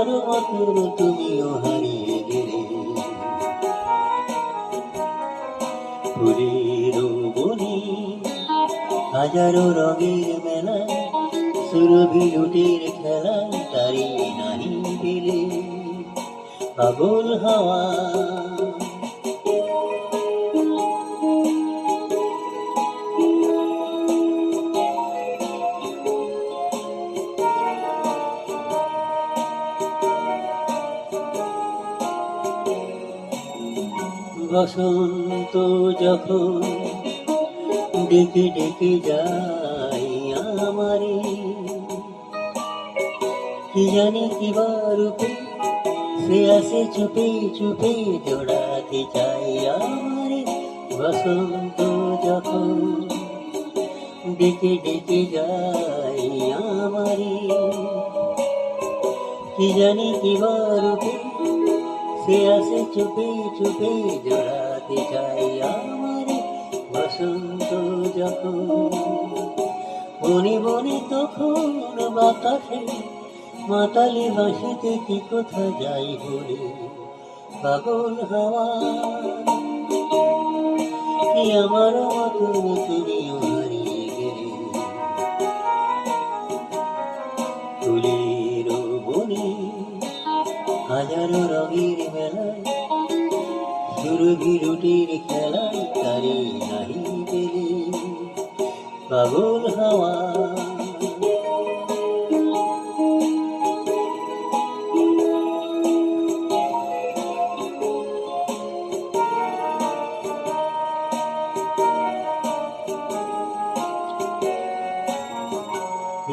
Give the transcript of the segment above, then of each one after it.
আমারও মতন তুমিও হারিয়ে গেলে। ফুলের বনে হাজারো রঙের মেলায়, সুরভি লুটের খেলায় তারি নাহি পেলে। পাগল হাওয়া বসন্ত যখন ডেকে ডেকে যায় আমারে, কি জানি কিবা রূপে সে আসে চুপে চুপে জড়াতে চাই আমারে। বসন্ত যখন ডেকে ডেকে যায় আমারে, কি জানি কিবা রূপে সে আসে চুপে চুপে জড়াতে চাই আমারে। বসন্ত যখন বনে বনে তখন বাতাসে মাতালে বাঁশিতে কি কোথা যাই বলে। পাগল হাওয়া কি আমার মতন তুমিও হারিয়ে গেলে। ফুলের বনে হাজারো রঙের মেলায়, সুরভি রুটির খেলায় তারে নাহি পেলে। পাগল হাওয়া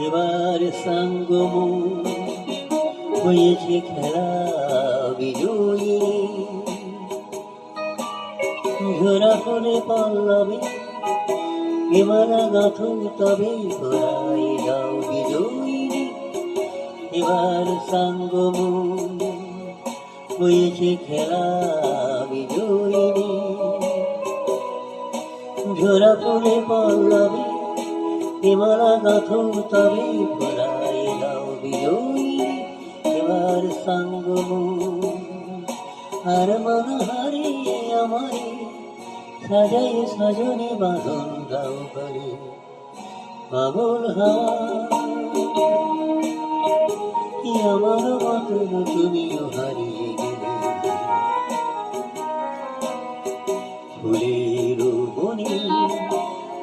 এবার সঙ্গম হয়েছে খেলা বিজয়ী, ঝরা করে পল্লবে এবার গাথ তবে ঘোরাই দাও বিজয়ী। এবার সঙ্গম হয়েছে খেলা বিজয়ী, ঝরা করে পল্লবে হিমালা গাথ তবে ঘোরাই দাও বিজয়ী। এবার সঙ্গম আর মন হারিয়ে আমারে সাজাই সজনে বাঁধন দাও করে। পাগল হাওয়া কি আমার মতন তুমিও হারিয়ে গেলে। ফুলের বনে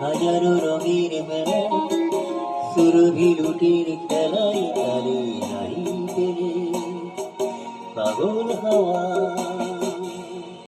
হাজারো রঙের মেলায়, সুরভি লুটের খেলায় তারে নাহি পেলে। পাগল হাওয়া।